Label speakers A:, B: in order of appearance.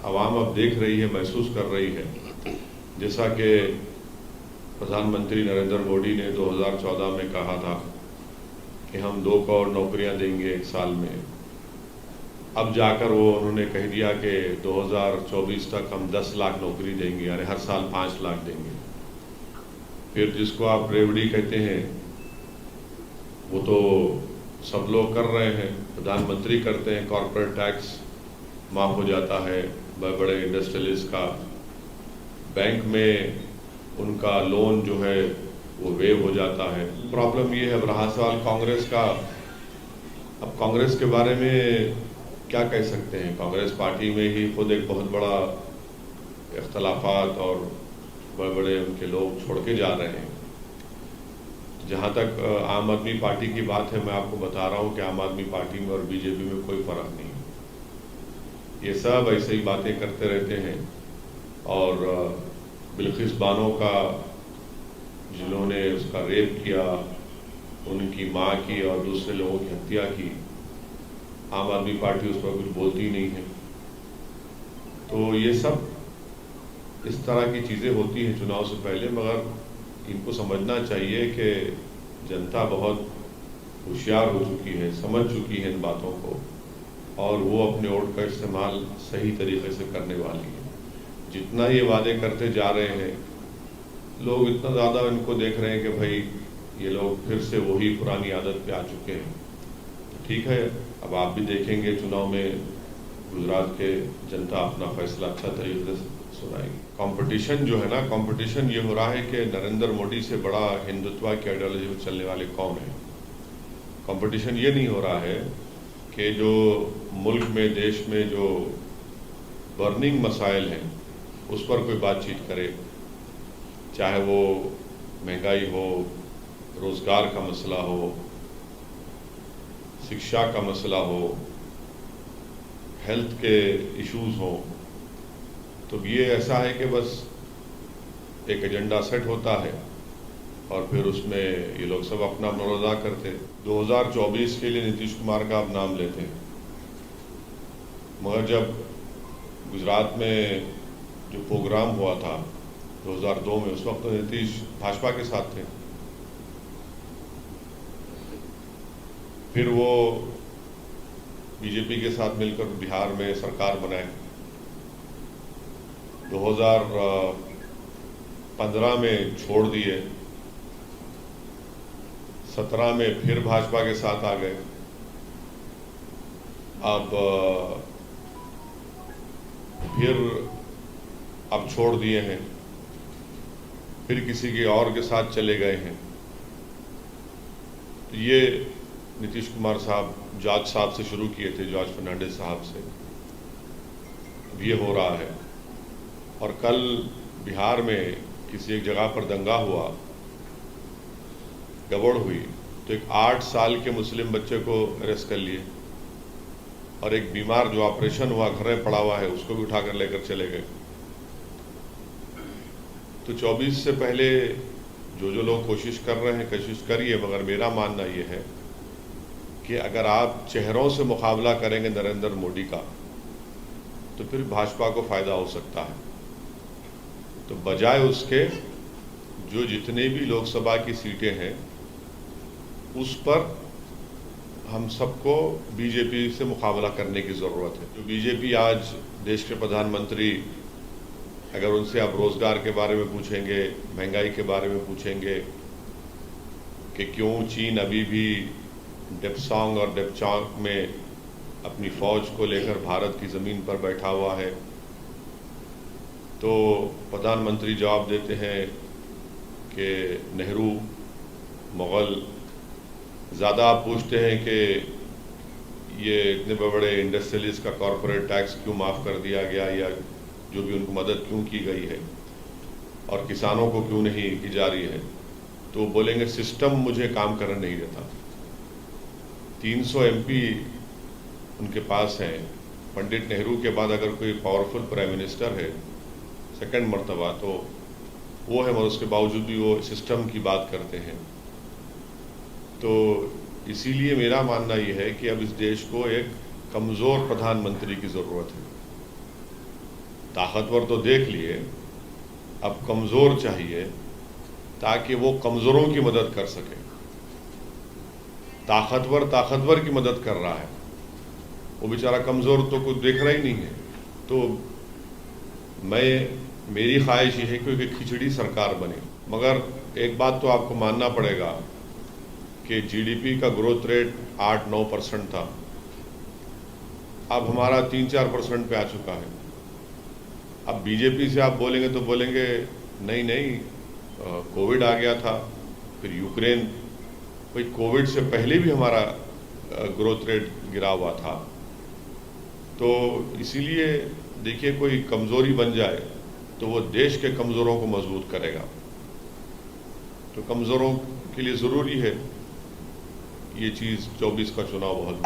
A: आवाम अब देख रही है, महसूस कर रही है। जैसा कि प्रधानमंत्री नरेंद्र मोदी ने 2014 में कहा था कि हम 2 करोड़ नौकरियां देंगे 1 साल में, अब जाकर वो उन्होंने कह दिया कि 2024 तक हम 10 लाख नौकरी देंगे, यानी हर साल 5 लाख देंगे। फिर जिसको आप रेवड़ी कहते हैं वो तो सब लोग कर रहे हैं, प्रधानमंत्री करते हैं, कॉर्पोरेट टैक्स माफ़ हो जाता है बड़े बड़े इंडस्ट्रियलिस्ट का, बैंक में उनका लोन जो है वो वेव हो जाता है। प्रॉब्लम ये है, अब रहा सवाल कांग्रेस का। अब कांग्रेस के बारे में क्या कह सकते हैं? कांग्रेस पार्टी में ही खुद एक बहुत बड़ा इख्तलाफात और बड़े बड़े उनके लोग छोड़ के जा रहे हैं। जहाँ तक आम आदमी पार्टी की बात है, मैं आपको बता रहा हूँ कि आम आदमी पार्टी में और बीजेपी में कोई फ़र्क नहीं है। ये सब ऐसे ही बातें करते रहते हैं। और बिल्किस बानो का जिन्होंने उसका रेप किया, उनकी माँ की और दूसरे लोगों की हत्या की, आम आदमी पार्टी उस पर कुछ बोलती नहीं है। तो ये सब इस तरह की चीज़ें होती हैं चुनाव से पहले, मगर इनको समझना चाहिए कि जनता बहुत होशियार हो चुकी है, समझ चुकी है इन बातों को, और वो अपने वोट का इस्तेमाल सही तरीके से करने वाली है। जितना ये वादे करते जा रहे हैं, लोग इतना ज़्यादा इनको देख रहे हैं कि भाई ये लोग फिर से वही पुरानी आदत पे आ चुके हैं। ठीक है, अब आप भी देखेंगे चुनाव में गुजरात के जनता अपना फैसला अच्छा तरीके से सुनाएगी। कंपटीशन जो है ना, कंपटीशन ये हो रहा है कि नरेंद्र मोदी से बड़ा हिंदुत्व की आइडियोलॉजी में चलने वाले कौन है। कंपटीशन ये नहीं हो रहा है कि जो मुल्क में, देश में जो बर्निंग मसाइल हैं उस पर कोई बातचीत करे, चाहे वो महंगाई हो, रोज़गार का मसला हो, शिक्षा का मसला हो, हेल्थ के इश्यूज हो। तो ये ऐसा है कि बस एक एजेंडा सेट होता है और फिर उसमें ये लोग सब अपना रोल अदा करते हैं। 2024 के लिए नीतीश कुमार का आप नाम लेते हैं, मगर जब गुजरात में जो प्रोग्राम हुआ था 2002 में, उस वक्त तो नीतीश भाजपा के साथ थे। फिर वो बीजेपी के साथ मिलकर बिहार में सरकार बनाए। 2015 में छोड़ दिए, 17 में फिर भाजपा के साथ आ गए, अब छोड़ दिए हैं, फिर किसी के और के साथ चले गए हैं। तो ये नीतीश कुमार साहब जॉर्ज साहब से शुरू किए थे, जॉर्ज फर्नांडिस साहब से। अब ये हो रहा है। और कल बिहार में किसी एक जगह पर दंगा हुआ, गड़बड़ हुई, तो एक 8 साल के मुस्लिम बच्चे को अरेस्ट कर लिए, और एक बीमार जो ऑपरेशन हुआ घर में पड़ा हुआ है उसको भी उठाकर लेकर चले गए। तो 24 से पहले जो लोग कोशिश कर रहे हैं, कोशिश करिए, मगर मेरा मानना ये है कि अगर आप चेहरों से मुकाबला करेंगे नरेंद्र मोदी का, तो फिर भाजपा को फ़ायदा हो सकता है। तो बजाय उसके जो जितने भी लोकसभा की सीटें हैं उस पर हम सबको बीजेपी से मुकाबला करने की ज़रूरत है। जो बीजेपी आज देश के प्रधानमंत्री, अगर उनसे आप रोज़गार के बारे में पूछेंगे, महंगाई के बारे में पूछेंगे कि क्यों चीन अभी भी डेप्सांग और डेप्चांग में अपनी फ़ौज को लेकर भारत की ज़मीन पर बैठा हुआ है, तो प्रधानमंत्री जवाब देते हैं कि नेहरू, मुग़ल। ज़्यादा आप पूछते हैं कि ये इतने बड़े इंडस्ट्रियलिस्ट का कॉरपोरेट टैक्स क्यों माफ़ कर दिया गया, या जो भी उनको मदद क्यों की गई है, और किसानों को क्यों नहीं की जा रही है, तो बोलेंगे सिस्टम मुझे काम करने नहीं देता। 300 MP उनके पास हैं। पंडित नेहरू के बाद अगर कोई पावरफुल प्राइम मिनिस्टर है सेकंड मर्तबा, तो वो है, मगर उसके बावजूद भी वो सिस्टम की बात करते हैं। तो इसीलिए मेरा मानना ये है कि अब इस देश को एक कमज़ोर प्रधानमंत्री की ज़रूरत है। ताकतवर तो देख लिए, अब कमज़ोर चाहिए ताकि वो कमज़ोरों की मदद कर सके। ताकतवर की मदद कर रहा है, वो बेचारा कमज़ोर तो कुछ देख रहा ही नहीं है। तो मेरी ख्वाहिश ये है कि खिचड़ी सरकार बने। मगर एक बात तो आपको मानना पड़ेगा कि जीडीपी का ग्रोथ रेट 8-9% था, अब हमारा 3-4% पे आ चुका है। अब बीजेपी से आप बोलेंगे तो बोलेंगे नहीं, कोविड आ गया था, फिर यूक्रेन, भाई कोविड से पहले भी हमारा ग्रोथ रेट गिरा हुआ था। तो इसीलिए देखिए, कोई कमज़ोरी बन जाए तो वो देश के कमज़ोरों को मजबूत करेगा। तो कमज़ोरों के लिए ज़रूरी है ये चीज़ 24 का चुनाव बहुत